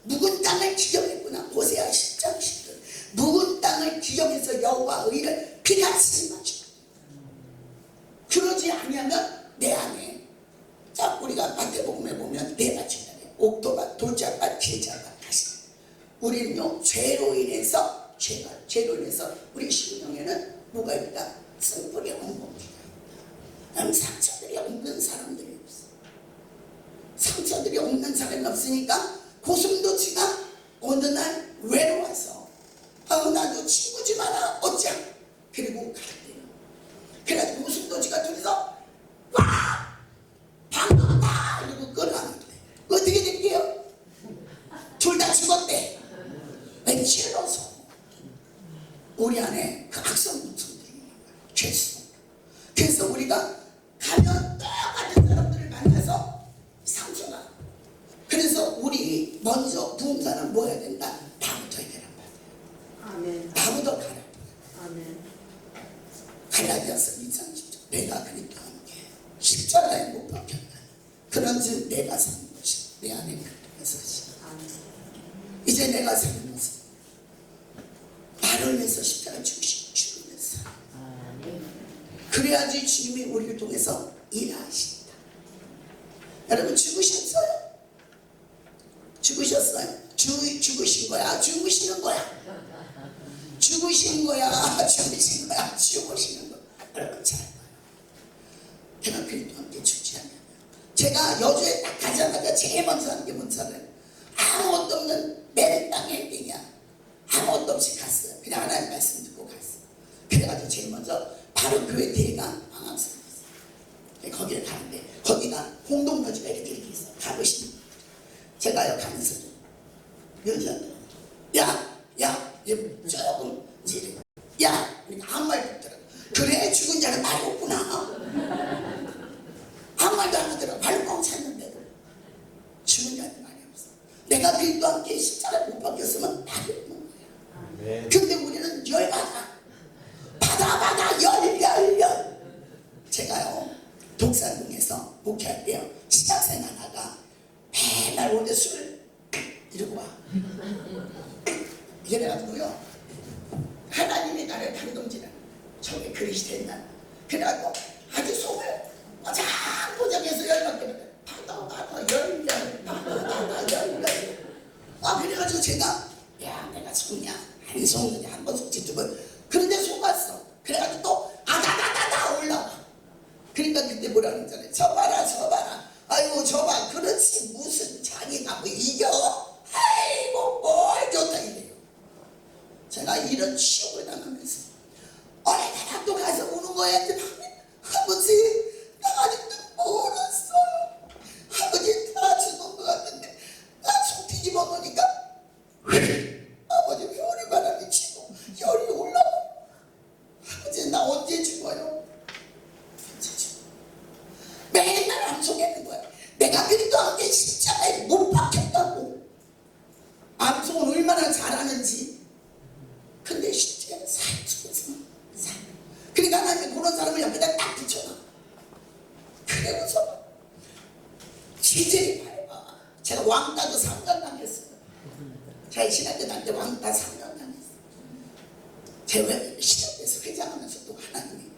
묵은 땅을 기억했구나. 호세아 10장 10절 묵은 땅을 기억해서 여호와 의를 피같이 맞추. 그러지 아니하면 내 안에 자 우리가 마태복음에 보면 네 가지 옥토밭, 돌짝밭, 제자밭 다시 우리는요 죄로 인해서 우리 심령에는 뭐가 있다? 성불이 엉겁니다. 상처들이 없는 사람들이 없어. 상처들이 없는 사람이 없으니까 고슴도치가 어느 날 외로워서 나도 친구지 마라 어짱 그리고 가대요. 그래가지고 고슴도치가 둘이서 와 반갑다 이러고 끌어안는데 어떻게 될게요? 둘 다 죽었대. 왜 찔러서 우리 안에 그 악성 문성들이 있는 거야. 죄수. 그래서 우리가 가면 똑같은 사람들을 만나서 상처가. 그래서 우리 먼저 부흥사는 뭐 해야 된다? 나부터 해야 되란 말이야. 아멘. 나부터 가라. 아멘. 갈라디아서 2장 10절 내가 그리스도와 함께 십자가에 못 박혔다. 그런즉 내가 사는 것이 내 안에 그리스도가 사시. 이제 내가 사는 것은 그래야지 주님이 우리를 통해서 일하십니다. 여러분 죽으셨어요? 죽으셨어요? 죽으신 거야? 죽으시는 거야? 죽으신 거야? 죽으신 거야? 죽으시는 거야? 여러분 잘 봐요. 내가 그리스도와 함께 죽지 않으면, 제가 여주에 딱 가자마자 제일 먼저 하는 게 뭔지를, 아무것도 없는 메른 땅에 그냥 아무것도 없이 갔어요. 그냥 하나님 말씀 듣고 갔어요. 그래가지고 제일 먼저 바로 교회 대강 방학선에 있어요. 거기를 가는데 거기가 홍동여지가 이렇게 있어요. 가보시는 분들, 제가요 가면서 여자들 얘 조금 이제 아무 말도 없더라고. 그래 죽은 자는 말이 없구나. 아무 말도 안 하더라고. 발로 뻥 찼는데도 죽은 자는 말이 없어. 내가 그리스도와 함께 십자가를 못 박혔으면 말이 없는 거야. 근데 우리는 열받아. 받아 열. 제가요 독산동에서 목회할 때요 시작생 하나가 맨날 오는데 술을 이러고 와. 이래가지고요 하나님이 나를 단동지는 저게 그리스도인가. 그래가지고 아주 속을 포장해서 열받게 받아 열. 그래가지고 제가 내가 속냐 안 속느냐 한 번 속지 두 번. 그런데 속았어. 그래가지고 또 아다다다다 올라와. 그러니까 그때 뭐라 그랬잖아요. 저 봐라. 아이고 저봐. 그렇지 무슨 자기가 뭐 이겨. 아이고 뭘 좋다 이래요. 제가 이런 취업을 당하면서 어느 나라도 가서 우는 거야. 아버지 나 아직도 멀었어요. 아버지 다 죽은 것 같은데 나 속 뒤집어 놓으니까 아버지 열이 바람이 치고 열이 올라와. 아버지 나 언제 죽어요? 언제 죽어? 맨날 암송하는 거야. 내가 그리스도와 함께 십자가에 못 박혔다고. 암송은 얼마나 잘하는지. 근데 실제 살쪽에서 그러니까 하나님이 그런 사람을 옆에다 딱 붙여놔. 그래서 기질이 밟아. 제가 왕따도 3년 당했어요. 제가 신학교 다닐 때 왕따 3년 당했어요. 제가 시작돼서 회장하면서 또 하나님이.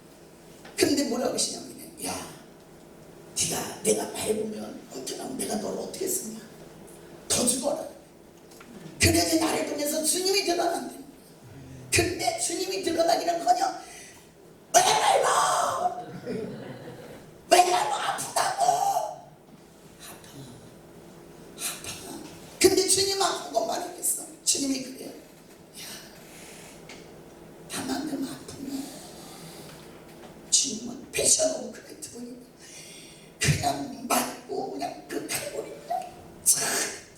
근데 뭐라고 하시냐면 네가 내가 밟으면 엄청나면 내가 너를 어떻게 쓰냐. 더 죽어라. 그래야지 나를 통해서 주님이 드러난대. 근데 주님이 드러나기는커녕 왜 밟아? 아프다고. 아파. 근데 주님 아픈 것만 했겠어. 주님이 그래요. 다 만들면 아프면 주님은 패션오브 그레이트분이고 그냥 맞고 그냥 그 칼골이 그냥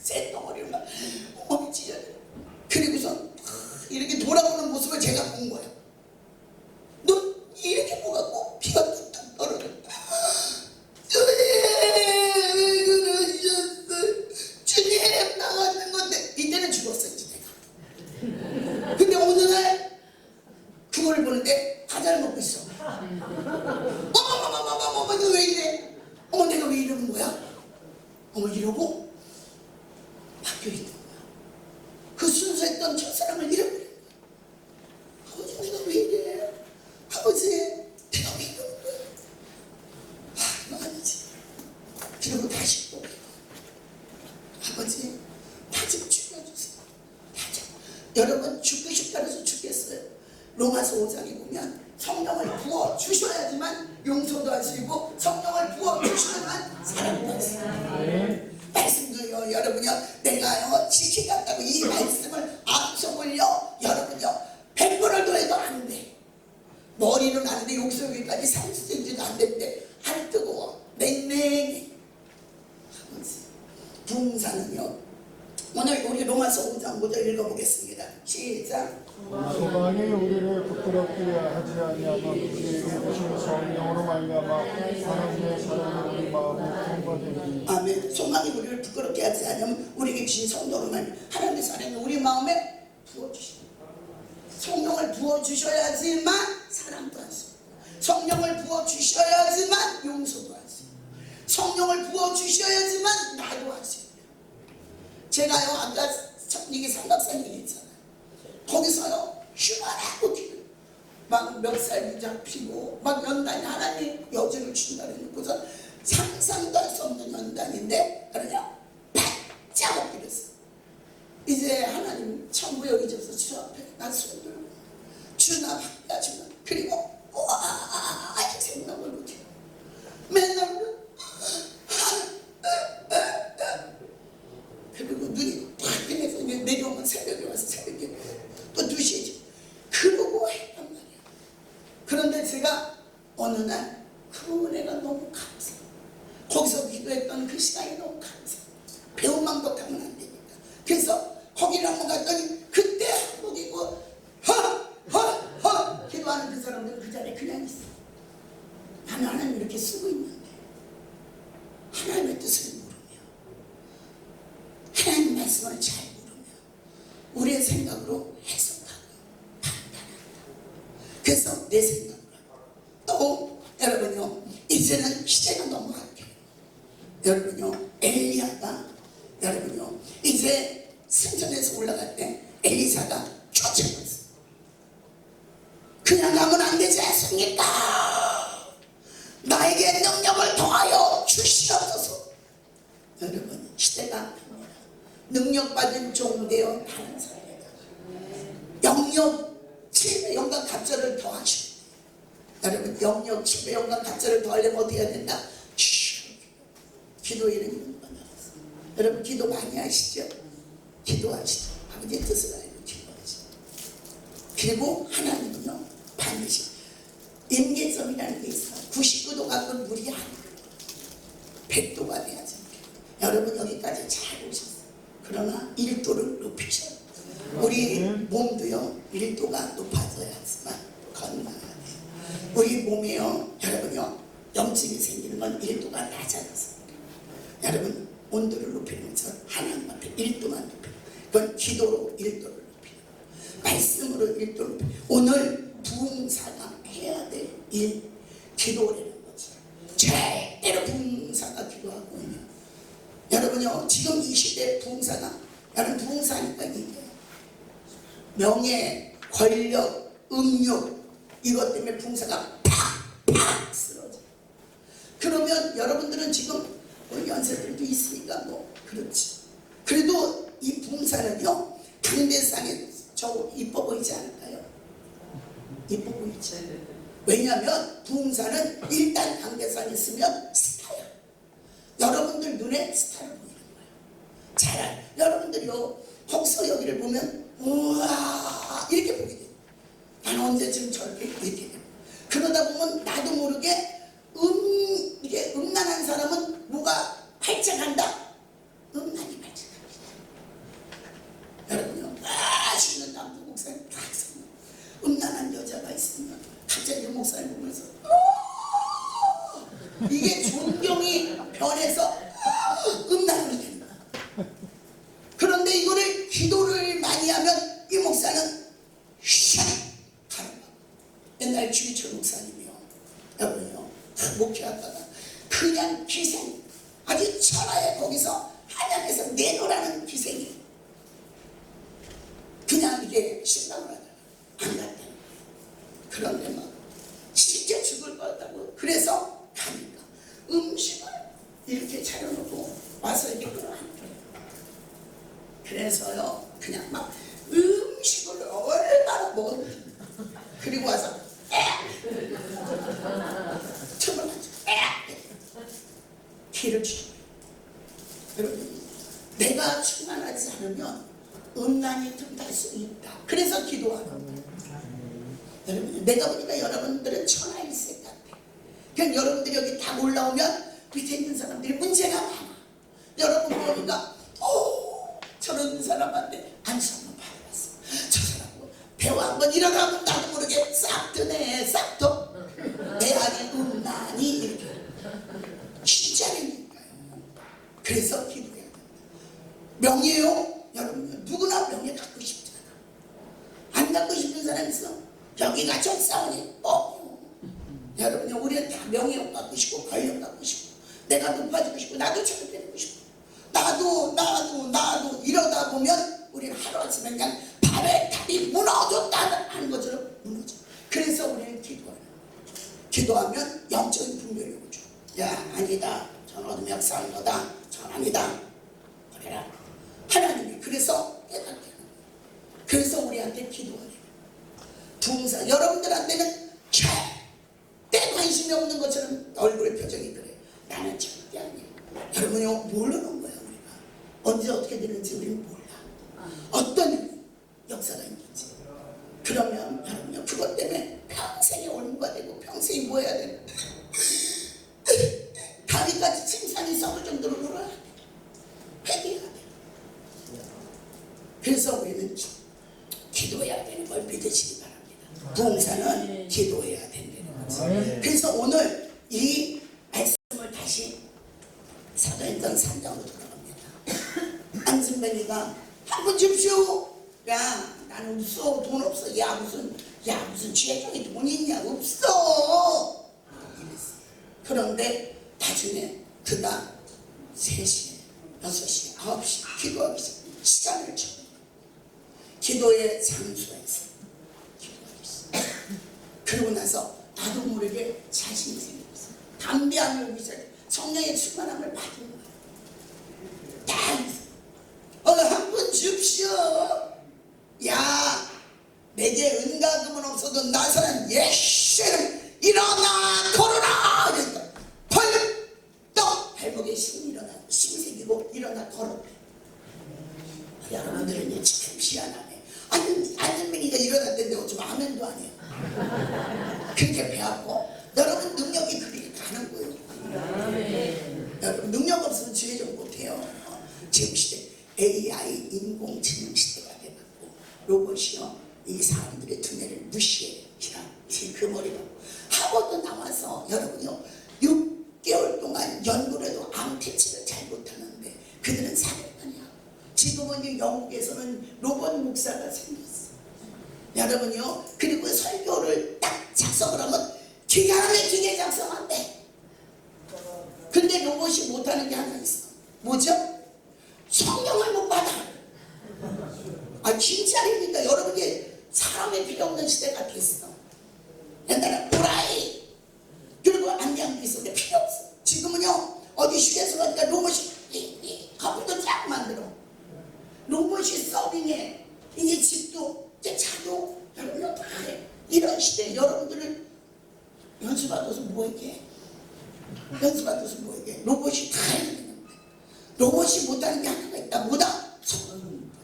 쇳덩어리로 막 엉덩이 찢어져. 그리고서 이렇게 돌아오는 모습을 제가 본 거예요. 너 이렇게 뭐가고 피가 뚝뚝 떨어졌다. 왜 그러셨어요? 주님 나가는 건데. 이때는 죽었어요 내가. 근데 어느 날 그거를 보는데 과자를 먹고 있어. 어머머머머머머 이거 왜 이래? 어머 내가 왜 이러는 거야? 어머 이러고 바뀌어있던 거야. 그 순수했던 첫사랑을 잃어버린 거야. 아버지 내가 왜 이래? 아버지 내가 왜 이러는 거야? 이거 아니지. 그리고 다시 또 아버지 나 좀 죽여주세요. 여러분 죽고 싶다 해서 죽겠어요. 로마서 5장에 보면 성령을 부어 주셔야지만 용서도 하시고 성령을 부어 주셔야만 사랑도 하시고. 말씀도요 여러분요 내가요 지키 같다고 이 말씀을 암송을요 여러분요 100번을 더해도 안 돼. 머리는 안 돼. 욕설기까지 30cm도 안 되는데 안 뜨거워. 냉랭해. 부흥사는요 오늘 우리 로마서 5장 5절 읽어보겠습니다. 시작. 소망이 우리를 부끄럽게 하지 아니하면 우리에게 주신 성령으로 말미암아 하나님의 사랑이 우리 마음에 통과되리니. 아멘. 소망이 우리를 부끄럽게 하지 않으면 우리에게 주신 성령으로 말미암아 하나님의 사랑이 우리 마음에 부어주십니다. 성령을 부어주셔야지만 사랑도 하시고 성령을 부어주셔야지만 용서도 하시고 성령을 부어주셔야지만 나도 하시고. 제가요 아까 이게 삼각산 얘기했잖아요. 거기서요 휴가라고 뒤를 막 멱살도 잡히고 막 연단이 하나님 여지를 준다는 것보다 상상도 할 수 없는 연단인데 그러냐 바짝 엎드렸어. 이제 하나님 천부 여기져서 주 앞에 나 손 들고 주나 바꿔주나 그리고 와 생각을 못해. 맨날 그리고 눈이 팍 뜨면서 내려오면 새벽에 와서 새벽에 또 2시에 그러고 했단 말이야. 그런데 제가 어느 날 그 은혜가 너무 감사. 거기서 기도했던 그 시간이 너무 감사. 배우망덕하면 안 되니까. 그래서 거기를 한번 갔더니 그때 한복이고 허 기도하는 그 사람들은 그 자리에 그냥 있어. 나는 하나님 이렇게 쓰고 있는데 하나님의 뜻을 모르며 하나님 말씀을 잘 모르며 우리의 생각으로 해석하고 판단한다. 그래서 내 생각으로 또 여러분요 이제는 시대가 너무 약해요. 여러분요 엘리야가 여러분요 이제 승천에서 올라갈 때 엘리사가 쫓아갔어. 그냥 가면 안 되지 않습니까? 나에게 능력을 더하여 주시옵소서. 여러분 시대가 아픕니다. 능력받은 종되어 다른 사람이다. 영역 7배 영광 갑절을 더하시오. 여러분 영역 7배 영광 갑절을 더하려면 어떻게 해야 된다? 기도에 이르는 거다. 여러분 기도 많이 하시죠? 기도하시죠. 아버지의 뜻을 알고 기도하시죠. 그리고 하나님은요 반드시 임계점이라는 게 있어요. 99도 가끔 물이 안 돼. 100도가 돼야지. 여러분 여기까지 잘 오셨어요. 그러나 1도를 높이셔요. 우리 몸도요 1도가 높아져야지만 건강하게. 우리 몸에요 여러분요 염증이 생기는 건 1도가 낮아졌습니다. 여러분 온도를 높이는 것처럼 하나님 앞에 1도만 높이는 그건 기도로 1도를 높이는 말씀으로 1도를 높이는 오늘 부흥사가 해야 될 일 기도라는 거죠. 절대로 부흥사가 기도하고 있는 여러분요 지금 이 시대 부흥사가 여러분 부흥사니까 이게 명예, 권력, 음욕 이것 때문에 부흥사가 팍팍 쓰러져. 그러면 여러분들은 지금 연세들도 있으니까 뭐 그렇지. 그래도 이 부흥사는요 강대상에 저 이뻐 보이지 않을까요? 이뻐 보이지. 왜냐하면 부흥사는 일단 강대상에 있으면 스타야. 여러분들 눈에 스타를 보이는 거예요. 잘 여러분들이요 거기서 여기를 보면 우와 이렇게 보게 돼요. 나는 언제쯤 저렇게 이렇게 돼요. 그러다 보면 나도 모르게 이게 음란한 사람은 뭐가 발작한다. 음란이 발작합니다. 여러분요 맛있는 남부 목사님 다 있어요. 음란한 여자가 있으면 갑자기 목사님 보면서 이게 존경이 변해서 음란으로 되는 거야. 그런데 이거를 기도를 많이 하면 이 목사는 샥 가는 거야. 옛날 주기철 목사님이요. 여러분요 목회하다가 그냥 기생 아주 천하에 거기서 한양에서 내놓으라는 기생이 그냥 이게 신방을 하다가 안 갔다. 그런데 막 진짜 죽을 것 같다고 그래서 가니까 음식을 이렇게 차려놓고 와서 이렇게 끌어안는 거예요. 그래서요 그냥 막 음식을 얼마나 먹었는지 그리고 와서 춤을 만져 기를 주죠. 여러분 내가 충만하지 않으면 음란이 틈탈 수 있다. 그래서 기도하는 거예요. 여러분 내가 보니까 여러분들은 천하일색 같아. 그냥 여러분들이 여기 다 올라오면 밑에 있는 사람들이 문제가 많아. 여러분 보니까 저런 사람한테 안수 한번 받아봤어. 저 사람 배와 한번 일어나면 나도 모르게 싹 드네 싹 더. 내 안에 음란이 이렇게 진짜라니까요. 그래서 기도해야 된다. 명예요? 여러분 누구나 명예 갖고 싶잖아. 안 갖고 싶은 사람 있어? 여기가 좀 싸우니 여러분 우리는 다 명예 갖고 싶고 권력 갖고 싶고 내가 높아지고 싶고 나도 잘 되고 싶고 나도 이러다 보면 우리는 하루아침에 그냥 발에 탑이 무너졌다는 것처럼 무너져. 그래서 우리는 기도하면 영적인 분별이 오죠. 야, 아니다. 전 어둠의 역사하는 거다. 전 아니다. 그래라. 하나님이 그래서 깨닫게 하는 거예요. 그래서 우리한테 기도하래요. 부흥사 여러분들한테는 절대 관심이 없는 것처럼 얼굴의 표정이 그래요. 나는 절대 아니에요. 여러분요, 모르는 거예요. 우리가 언제 어떻게 되는지 우리는 몰라. 어떤 역사가 있는지. 그러면 여러분요, 그것 때문에 평생에 올무가 되고 평생이 뭐 해야 되는 다리까지 침상이 썩을 정도로 울어야 돼. 회개해야 돼. 그래서 우리는 기도해야 되는 걸 믿으시기 바랍니다. 부흥사는 기도해야 된다는 거죠. 그래서 오늘 이 말씀을 다시 사도행전 3장으로 돌아갑니다. 안승뱅이가 한 번 줍쇼. 야, 나는 없어. 돈 없어. 야, 무슨 지혜정이 돈이 있냐? 없어. 이랬어. 그런데 나중에 그가 3시에, 6시에, 9시에 기도하기 시간을 줘. 기도의 장소가 있어. 기도하기 시작. 그러고 나서 나도 모르게 자신이 생겼어. 담배 안 피우기 시작해. 성령의 충만함을 받은 거야. 딱 한 번 줍시오. 야, 내게 은가금은 없어도 나서는 예수는 일어나 걸어라. 이랬다. 벌떡 발목에 힘이 생기고 일어나 걸어. 여러분들은 참 희한하네. 안전민이가 일어났는데 어쩌면 아멘도 안 해요. 그렇게 배 아파. 여러분 능력이 그렇게 가는 거예요. 여러분 능력 없으면 지혜적 못해요. 지금 시대 AI 인공지능 시대가 돼갖고 로봇이요 이 사람들의 두뇌를 무시해요. 지금 그 머리가 하버드 나와서 여러분요 6개월 동안 연구를 해도 암 퇴치를 잘 못하는데 그들은 사회관이야. 지금은 이 영국에서는 로봇 목사가 생겼어. 여러분요, 그리고 설교를 딱 작성을 하면 기가 막히게 작성한대. 근데 로봇이 못하는 게 하나 있어. 뭐죠? 성령을 못 받아. 진짜입니다. 여러분이 사람의 필요 없는 시대가 됐어. 옛날에 오라이 그리고 안경 있었는데 필요 없어. 지금은요 어디 휴게소 가니까 로봇이 커피도 쫙 만들어. 로봇이 서빙해. 이제 집도 이제 차도 여러분 다 해. 이런 시대 여러분들은 연수받아서 뭐하게? 연수받아서 뭐하게? 로봇이 다 해야 되는데 로봇이 못하는 게 하나가 있다. 뭐다? 성령 받는다.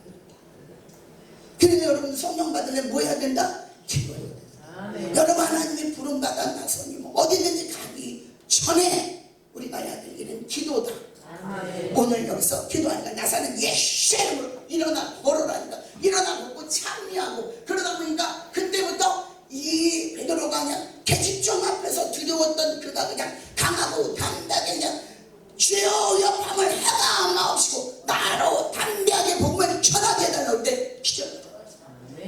그래서 여러분 성령 받으려면 뭐 해야 된다? 기도해야 된다. 여러분 하나님의 부름받아 나서니 어디든지 가기 전에 우리가 해야 될 일은 기도다. 오늘 여기서 기도하니까 나사는 예수 이름으로 일어나 걸어라니까 일어나 걷고 참여하고 그러다 보니까 그때부터 이 베드로가 그냥 계집종 앞에서 두려웠던 그가 그냥 강하고 담대하게 그냥 주여 옆함을 해가 마옵시고 나로 담대하게 복음을 전하게 해달라고 때 기적이 돌아왔어요.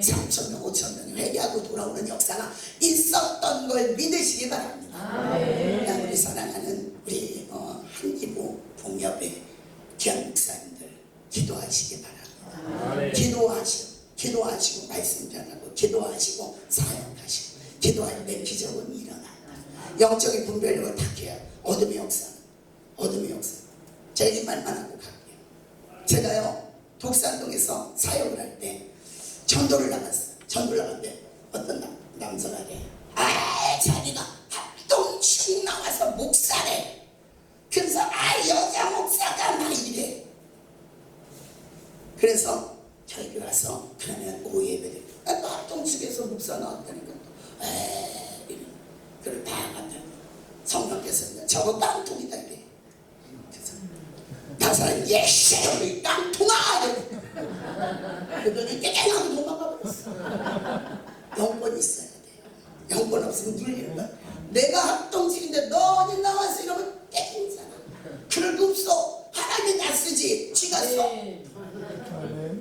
3,000명 5,000명이 회개하고 돌아오는 역사가 있었던 걸 믿으시기 바랍니다. 우리 사랑하는 우리 한기부 복협의 귀한 목사님들 기도하시기 바랍니다. 기도하시고 말씀 전하고 기도하시고 사역하시고 기도할 때 기적은 일어나요. 영적인 분별력을 탁해야 어둠의 역사 제가 이 말만 하고 갈게요. 제가요 독산동에서 사역을 할 때 전도를 나갔어요. 전도를 나갔는데 어떤 남자가 돼. 자기가 합동충 나와서 목사래. 그래서 여자 목사가 막 이래. 그래서 저희 교회 와서 그러면 오예배를 또 합동측에서 목사 나왔다니까 이런 그걸 다 갖다 성령께서 저거 깡통이다 이래. 그래서 나사는 예수의 깡통아 그러더니 깨끗하게 도망가 버렸어. 영권 있어야 돼요. 영권 없으면 눌리는 거야. 내가 합동측인데 너 어디 나와서 이러면 깨끗잖아. 그럴 거 없어. 하나님이 나 쓰지 쥐가 써.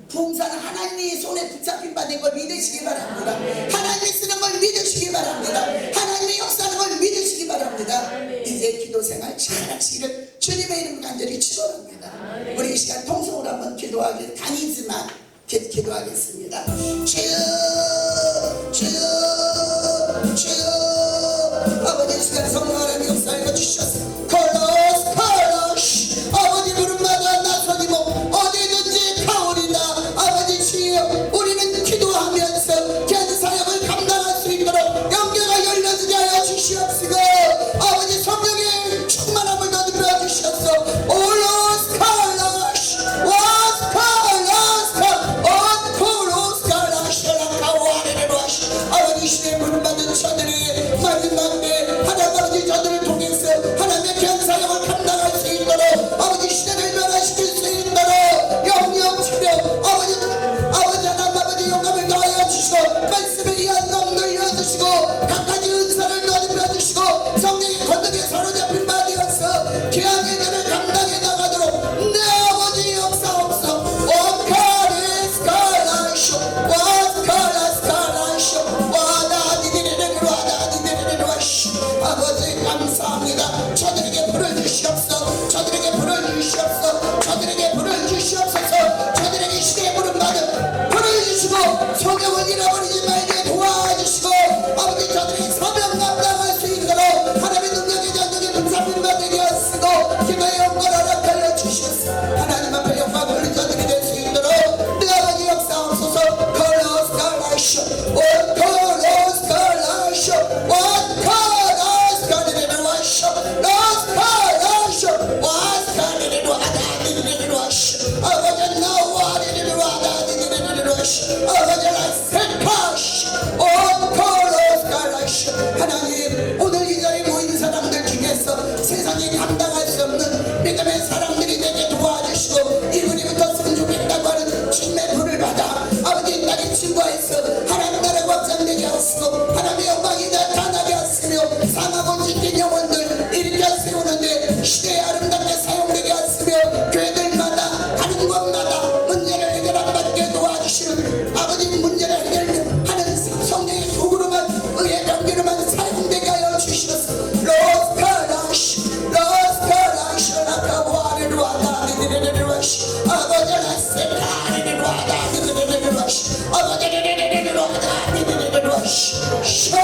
부흥사는 하나님의 손에 붙잡힌 바 된 걸 믿으시기 바랍니다. 하나님이 쓰는 걸 믿으시기 바랍니다. 하나님의 역사하는 걸 믿으시기 바랍니다. 이제 기도 생활 잘하시기를 주님의 이름으로 간절히 축원합니다. 우리 이 시간 통성으로 한번 기도하기 다니지만 기도하겠습니다. 주 아버지 감사합니다. 저들에게 불을 주시옵소서. 저들에게 불을 주시옵소서. 저들에게 불을 주시옵소서. 저들에게 시대의 부름받은 불을 주시고 소명을 잃어버리지 말게 도와주시고 아버지 저들이 사명 감당할 수 있도록 하나님의 능력의 전적인 분사분만 되게 하시고 기도의 영광을 허락하여 주시옵소서. 하나님 앞에 영광을 저들이 될 수 있도록 내 아버지 역사옵소서. 컬러스 갈라쇼 온 컬러스 갈라쇼 온 컬러스 갈라쇼 로스 갈라쇼 온 갈라쇼 아다디디디로쇼 아버지 나와디디디로 아다디디디로쇼 아버지 라세카쇼 온 컬러스 갈라쇼 하나님 오늘 이 자리에 모인 사람들 중에서 세상이 감당할 수 없는 믿음의 사람들이 되게 도와주시고 이분이부터 승주겠다고 하는 주님의 불을 받아 아버지 땅의 친구에서 하나님 나라가 확장되게 하시고 하나님의 영광이 나타나게 하시며 상하고 찢긴 영혼들 일으켜 세우는데 시대의 아름답게 사용되게 하시며 교회들마다 하는 곳마다 문제를 해결 안 받게 도와주시는 아버지 문제를 해결하는 성령의 도구로만 의의 병기로만 사용되게 하여 주시옵소서. 로스카라시 로스카라시 라카와리로 아다리리리리로시 아버지 라세카리리로 아다리리리리로시 아버지 리리리리로 아다리리리리로시 셔